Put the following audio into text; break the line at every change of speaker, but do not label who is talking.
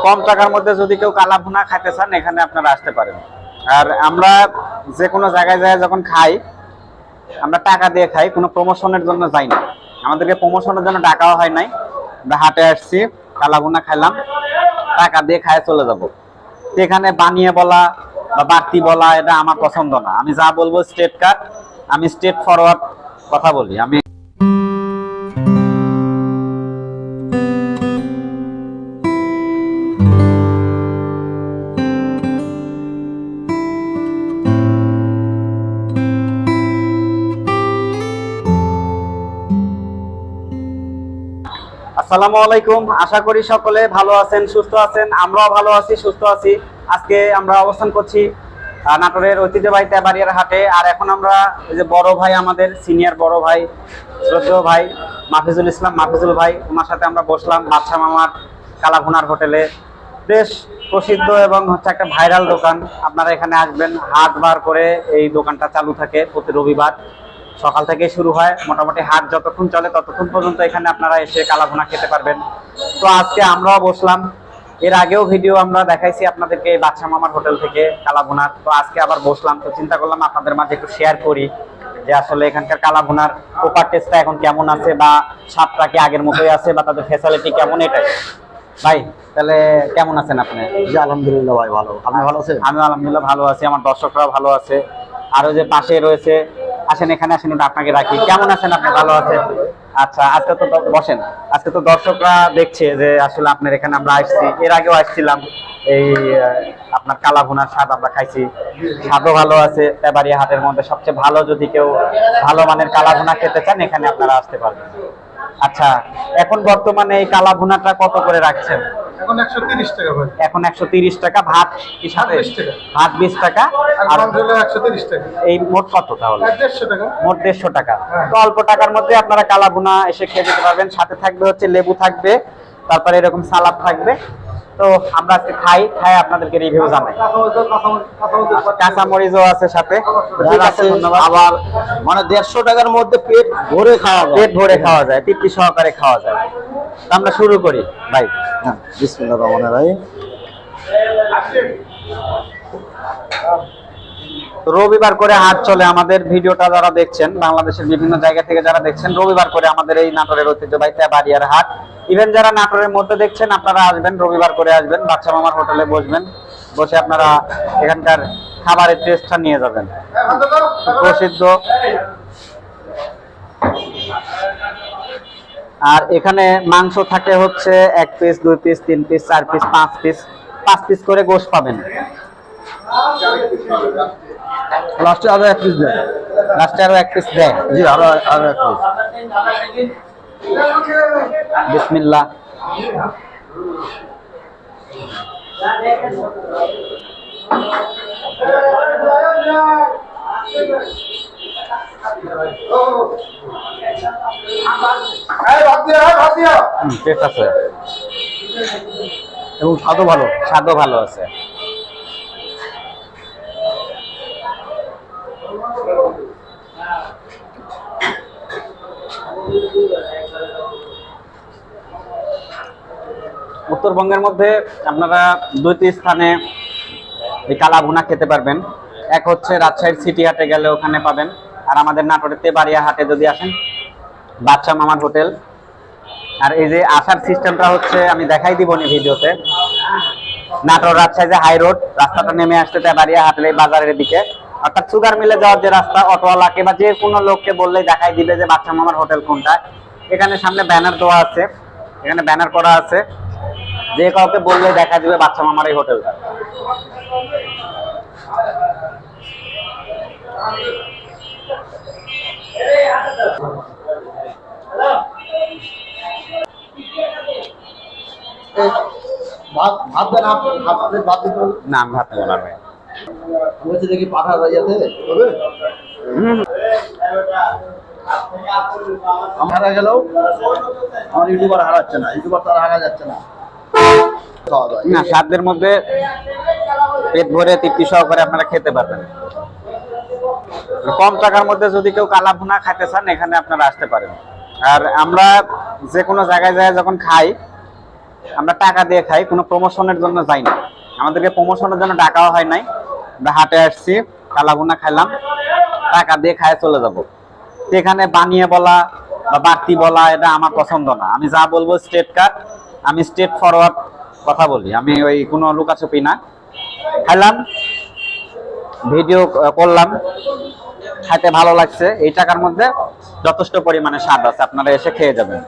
কম টাকার মধ্যে যদি কেউ কালা ভুনা খাইতে চান এখানে আপনারা আসতে পারেন। আর আমরা যে কোনো জায়গায় যায় যখন খাই আমরা টাকা দিয়ে খাই, কোনো প্রমোশনের জন্য যাই না। আমাদেরকে প্রমোশনের জন্য ডাকাও হয় নাই। আমরা হাটে আসছি, কালা ভুনা খাইলাম, টাকা দিয়ে খায় চলে যাব। এখানে বানিয়ে বলা বা বাড়তি বলা এটা আমার পছন্দ না। আমি যা বলবো স্ট্রেট কাট, আমি স্ট্রেট ফরওয়ার্ড কথা বলি। আমি আসসালামু আলাইকুম, আশা করি সকলে ভালো আছেন, সুস্থ আছেন। আমরাও ভালো আছি, সুস্থ আছি। আজকে আমরা অবস্থান করছি নাটোরের ঐতিহ্যবাহী তেবাড়িয়ার হাটে। আর এখন আমরা এই যে বড় ভাই, আমাদের সিনিয়র বড় ভাই, শ্রদ্ধেয় ভাই মাফিজুল ইসলাম, মাফিজুল ভাই, ওনার সাথে আমরা বসলাম বাদশা মামার কালা ভুনার হোটেলে। বেশ প্রসিদ্ধ এবং হচ্ছে একটা ভাইরাল দোকান। আপনারা এখানে আসবেন, হাট বার করে এই দোকানটা চালু থাকে প্রতি রবিবার সকাল থেকে শুরু হয়। মোটামুটি হাট যতক্ষণ চলে ততক্ষণ পর্যন্ত এখানে আপনারা এসে কালা ভুনা খেতে পারবেন। তো আজকে আমরাও বসলাম, এর আগেও ভিডিও আমরা দেখাইছি আপনাদেরকে এই বাদশা মামার হোটেল থেকে কালা ভুনার। তো আজকে আবার বসলাম, তো চিন্তা করলাম আপনাদের মাঝে একটু শেয়ার করি যে আসলে এখানকার কালা ভুনার প্রপার টেস্টটা এখন কেমন আছে, বা স্বাদটা কি আগের মতোই আছে, বা তাদের ফ্যাসিলিটি কেমন। এটাই ভাই, তাহলে কেমন আছেন আপনি?
জি আলহামদুলিল্লাহ ভাই, ভালো। আপনি ভালো আছেন?
আমি আলহামদুলিল্লাহ ভালো আছি, আমার দর্শকরাও ভালো আছে। আর ওই যে পাশে রয়েছে, আসেন এখানে আসেন, ওটা আপনাকে রাখি। কেমন আছেন আপনি? ভালো আছেন? আচ্ছা, আজকে তো বসেন। আজকে তো দর্শকরা দেখছে যে আসলে আপনার এখানে আমরা আসছি, এর আগেও আসছিলাম। এই আপনার কালা ভুনার স্বাদ আমরা খাইছি, স্বাদও ভালো আছে। তেবাড়িয়া হাটের মধ্যে সবচেয়ে ভালো, যদি কেউ ভালো মানের কালা ভুনা খেতে চান এখানে আপনারা আসতে পারবেন। আচ্ছা, এখন বর্তমানে এই কালা ভুনাটা কত করে রাখছেন?
এখন 130 টাকা ভাই।
এখন 130 টাকা। ভাত কি সাথে?
20 টাকা।
ভাত 20 টাকা।
আর মাংস হলো 130 টাকা।
এই মোট কত তাহলে?
150 টাকা।
মোট 150 টাকা।
হ্যাঁ।
তো অল্প টাকার মধ্যে আপনারা কালা ভুনা এসে খেয়ে যেতে পারবেন। সাথে থাকবে হচ্ছে লেবু থাকবে, তারপরে এরকম সালাদ থাকবে। তো আমরা আজকে খাই আপনাদেরকে রিভিউ জানাই। কাঁচা মরিচও আছে সাথে। ঠিক আছে, ধন্যবাদ।
আবার মানে 150 টাকার মধ্যে পেট ভরে খাওয়া যায়।
পেট ভরে খাওয়া যায়, তৃপ্তি সহকারে খাওয়া যায়। তো আমরা শুরু করি ভাই।
হ্যাঁ, বিসমিল্লাহির রহমানির রহিম।
রবিবার করে হাট চলে। আমাদের ভিডিওটা যারা দেখছেন, বাংলাদেশের বিভিন্ন জায়গা থেকে যারা দেখছেন, রবিবার করে আমাদের এই নাটোরের ঐতিহ্যবাহী তেবাড়িয়ার হাট। ইভেন যারা নাটোরের মধ্যে দেখছেন, আপনারা আসবেন, রবিবার করে আসবেন, বাদশা মামার হোটেলে বসবেন, বসে আপনারা এখানকার খাবারের টেস্টটা নিয়ে যাবেন। প্রসিদ্ধ। আর এখানে মাংস থাকে হচ্ছে 1 piece, 2 piece, 3 piece, 4 piece, 5 piece করে গোশ পাবেন।
লাস্টে আরো 1 পিস দেয়।
লাস্টে আরো 1 পিস দেয়।
জি, আরো 1 পিস।
বিসমিল্লাহ। টেস্ট আছে
এবং স্বাদও ভালো।
স্বাদও ভালো আছে। উত্তরবঙ্গের মধ্যে আপনারা 2টি স্থানে এই কালা ভুনা খেতে পারবেন। এক হচ্ছে রাজশাহীর সিটি হাটে গেলে ওখানে পাবেন। আর আমাদের নাটোরের তেবাড়িয়া হাটে যদি আসেন, বাদশা মামার হোটেল। আর এই যে আসার সিস্টেমটা হচ্ছে আমি দেখাই দিব নি ভিডিওতে। নাটোর রাজশাহী যে হাই রোড, রাস্তাটা নেমে আসতে তেবাড়িয়া হাটের এই বাজারের দিকে, অর্থাৎ সুগার মিলে যাওয়ার যে রাস্তা, অটোওয়ালাকে বা যে কোনো লোককে বললেই দেখাই দিবে যে বাদশা মামার হোটেল কোনটা। এখানে সামনে ব্যানার দেওয়া আছে, এখানে ব্যানার করা আছে, যে কাউকে বললেই দেখা দিবে বাদশা মামার এই হোটেলটা।
ভাত ভাত দেন, আপনি ভাত দিতে হবে।
না, আমি ভাত নেবো না ভাই।
বলছি দেখি পাঠা যাইয়াতে হবে। আমার হারা গেলেও আমার ইউটিউবার হারাচ্ছে না, ইউটিউবার তারা হারা যাচ্ছে না।
না, স্বাদের মধ্যে পেট ভরে তৃপ্তি সহকারে আপনারা খেতে পারবেন। কম টাকার মধ্যে যদি কেউ কালা ভুনা খাইতে চান এখানে আপনারা আসতে পারেন। আর আমরা যে কোনো জায়গায় যায় যখন খাই আমরা টাকা দিয়ে খাই, কোনো প্রমোশনের জন্য যাই না। আমাদেরকে প্রমোশনের জন্য ডাকাও হয় নাই। আমরা হাটে আসছি, কালাভুনা খাইলাম, টাকা দিয়ে খায় চলে যাব। তো এখানে বানিয়ে বলা বা বাড়তি বলা এটা আমার পছন্দ না। আমি যা বলবো স্ট্রেট কাট, আমি স্ট্রেট ফরওয়ার্ড কথা বলি, আমি ওই কোনো লুকাছুপি না। খাইলাম, ভিডিও করলাম, খাইতে ভালো লাগছে। এই টাকার মধ্যে যথেষ্ট পরিমাণে স্বাদ আছে, আপনারা এসে খেয়ে যাবেন।